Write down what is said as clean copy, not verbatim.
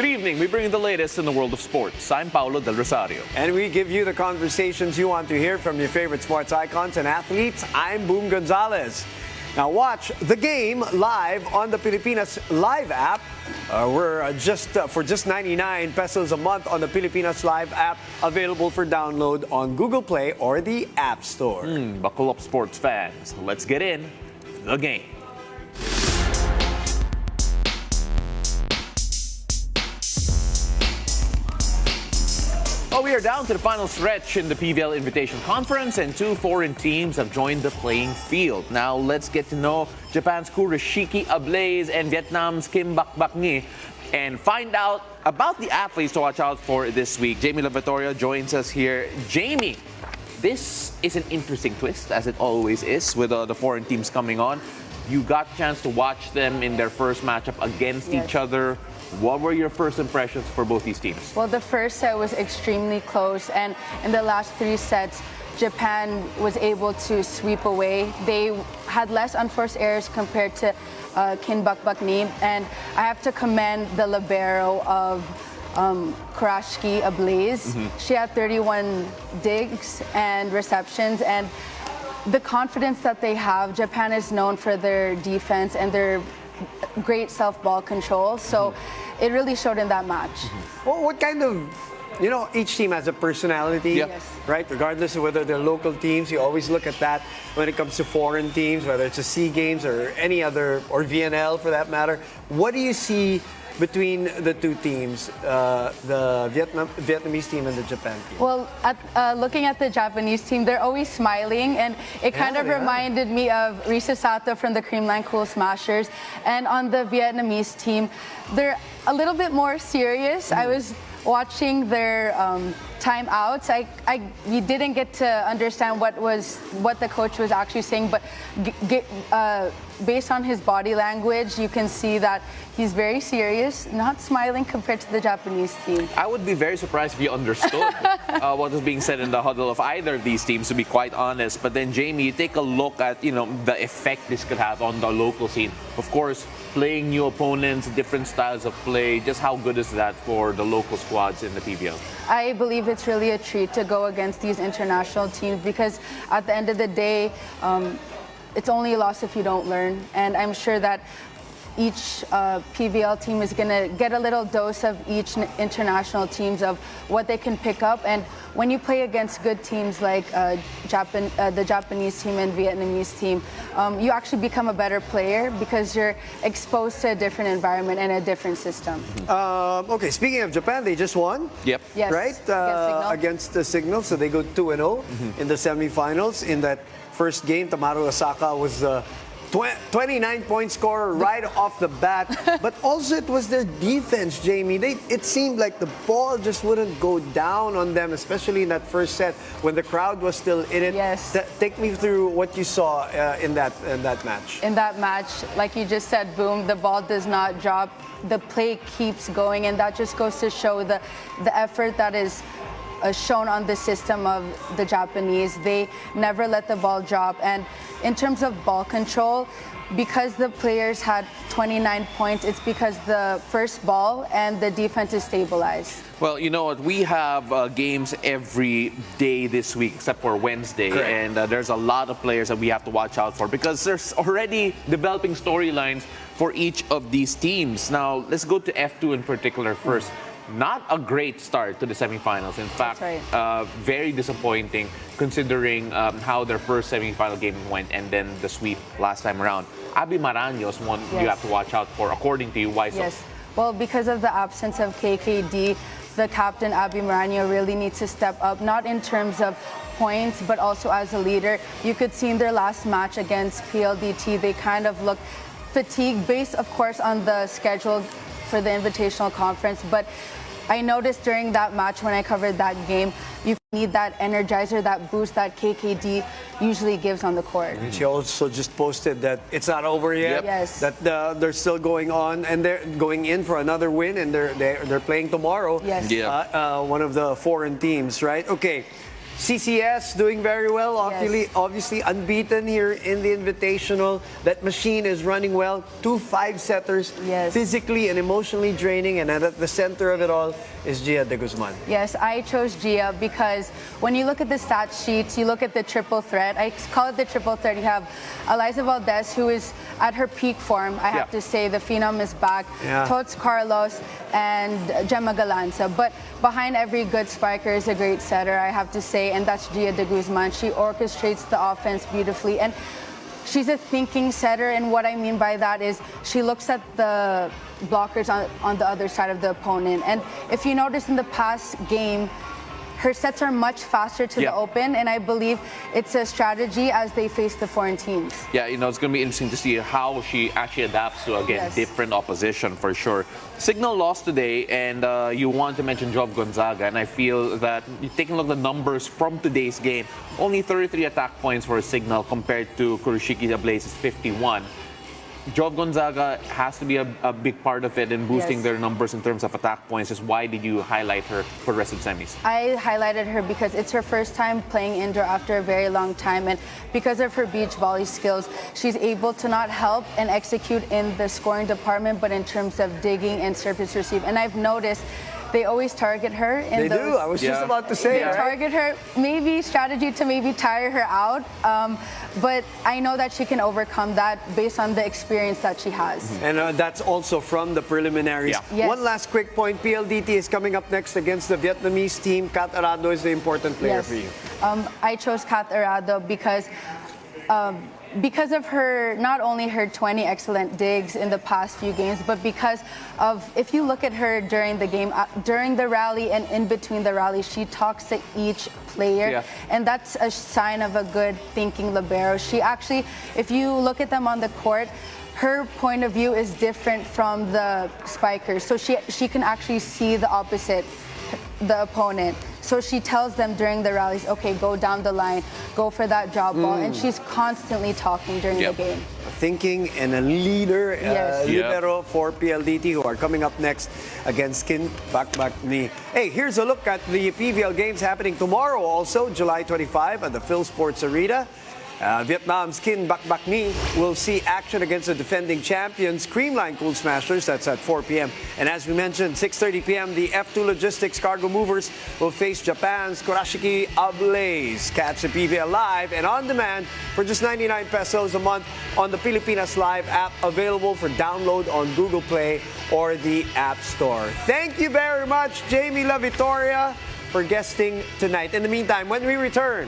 Good evening. We bring you the latest in the world of sports. I'm Paulo Del Rosario. And we give you the conversations you want to hear from your favorite sports icons and athletes. I'm Boom Gonzalez. Now watch the game live on the Pilipinas Live app. We're for just 99 pesos a month on the Pilipinas Live app, available for download on Google Play or the App Store. Buckle up, sports fans. Let's get in the game. Well, we are down to the final stretch in the PVL Invitational Conference, and two foreign teams have joined the playing field. Now, let's get to know Japan's Kurashiki Ablaze and Vietnam's Kim Bak Ngi and find out about the athletes to watch out for this week. Jamie Lavitoria joins us here. Jamie, this is an interesting twist, as it always is, with the foreign teams coming on. You got a chance to watch them in their first matchup against each other. What were your first impressions for both these teams? Well, the first set was extremely close, and in the last three sets, Japan was able to sweep away. They had less unforced errors compared to Kim Bak Ngi, and I have to commend the libero of Kurashiki Ablaze. She had 31 digs and receptions, and the confidence that they have. Japan is known for their defense and their great self-ball control, so it really showed in that match. Well, what kind of, each team has a personality, right? Regardless of whether they're local teams, you always look at that when it comes to foreign teams, whether it's a SEA Games or any other, or VNL for that matter. What do you see between the two teams, the Vietnamese team and the Japan team? Well, looking at the Japanese team, they're always smiling, and it kind of reminded me of Risa Sato from the Creamline Cool Smashers. And on the Vietnamese team, they're a little bit more serious. I was watching their timeouts. We didn't get to understand what the coach was actually saying, but based on his body language, you can see that he's very serious, not smiling compared to the Japanese team. I would be very surprised if you understood what was being said in the huddle of either of these teams, to be quite honest. But then, Jamie, you take a look at the effect this could have on the local scene. Of course, playing new opponents, different styles of play. Just how good is that for the local squads in the PVL? I believe it's really a treat to go against these international teams, because at the end of the day, it's only a loss if you don't learn. And I'm sure that each PVL team is going to get a little dose of each international teams of what they can pick up. And when you play against good teams like the Japanese team and Vietnamese team, you actually become a better player because you're exposed to a different environment and a different system. Okay, speaking of Japan, they just won. Yep. Yes. Right? Against the Signal. So they go 2-0 in the semifinals. In that first game, Tamaru Osaka was 29-point scorer right off the bat. But also it was their defense, Jamie. It seemed like the ball just wouldn't go down on them, especially in that first set when the crowd was still in it. Yes. Take me through what you saw in that match. In that match, like you just said, Boom, the ball does not drop. The play keeps going, and that just goes to show the effort that is shown on the system of the Japanese. They never let the ball drop. And in terms of ball control, because the players had 29 points, it's because the first ball and the defense is stabilized. Well, you know what? We have games every day this week except for Wednesday. Correct. And there's a lot of players that we have to watch out for because there's already developing storylines for each of these teams. Now, let's go to F2 in particular first. Not a great start to the semifinals. In fact, very disappointing considering how their first semifinal game went and then the sweep last time around. Abi Maraño is one you have to watch out for, according to you. Why so? Yes. Well, because of the absence of KKD, the captain, Abi Maraño, really needs to step up, not in terms of points, but also as a leader. You could see in their last match against PLDT, they kind of looked fatigued, based, of course, on the schedule for the Invitational Conference. But I noticed during that match, when I covered that game, you need that energizer, that boost that KKD usually gives on the court. And she also just posted that it's not over yet. Yes. That they're still going on and they're going in for another win, and they're playing tomorrow. Yes. One of the foreign teams, right? Okay. CCS doing very well, obviously unbeaten here in the Invitational. That machine is running well. 2 5-setters, physically and emotionally draining, and at the center of it all is Gia de Guzman. Yes, I chose Gia because when you look at the stat sheets, you look at the triple threat. I call it the triple threat. You have Eliza Valdez, who is at her peak form. I have to say the phenom is back. Tots Carlos and Gemma Galanza. But behind every good spiker is a great setter, I have to say, and that's Gia de Guzman. She orchestrates the offense beautifully, and she's a thinking setter, and what I mean by that is she looks at the blockers on the other side of the opponent. And if you notice in the past game, her sets are much faster to the open, and I believe it's a strategy as they face the foreign teams. Yeah, you know, it's going to be interesting to see how she actually adapts to, again, different opposition for sure. Signal lost today, and you want to mention Jov Gonzaga, and I feel that taking a look at the numbers from today's game, only 33 attack points for Signal compared to Kurashiki Ablaze's 51. Jov Gonzaga has to be a big part of it in boosting their numbers in terms of attack points. Just why did you highlight her for the rest of the semis? I highlighted her because it's her first time playing indoor after a very long time, and because of her beach volley skills, she's able to not help and execute in the scoring department, but in terms of digging and surface receive. And I've noticed they always target her. In they do. I was just about to say. They target her. Maybe strategy to maybe tire her out. But I know that she can overcome that based on the experience that she has. And that's also from the preliminaries. One last quick point. PLDT is coming up next against the Vietnamese team. Kat Arado is the important player for you. I chose Kat Arado because of her, not only her 20 excellent digs in the past few games, but because of, if you look at her during the game, during the rally and in between the rally, she talks to each player, and that's a sign of a good thinking libero. She actually, if you look at them on the court, her point of view is different from the spikers, so she can actually see the opposite, the opponent. So she tells them during the rallies, okay, go down the line, go for that drop ball, and she's constantly talking during the game. Thinking and a leader, libero for PLDT, who are coming up next against Kin Bakbak Ni. Hey, here's a look at the PVL games happening tomorrow also, July 25 at the Phil Sports Arena. Vietnam's Kin Bakbak Ni will see action against the defending champions Creamline Cool Smashers. That's at 4 p.m. And as we mentioned, 6:30 p.m. the F2 Logistics Cargo Movers will face Japan's Kurashiki Ablaze. Catch the PVL live and on demand for just 99 pesos a month on the Pilipinas Live app, available for download on Google Play or the App Store. Thank you very much, Jamie Lavitoria, for guesting tonight. In the meantime, when we return,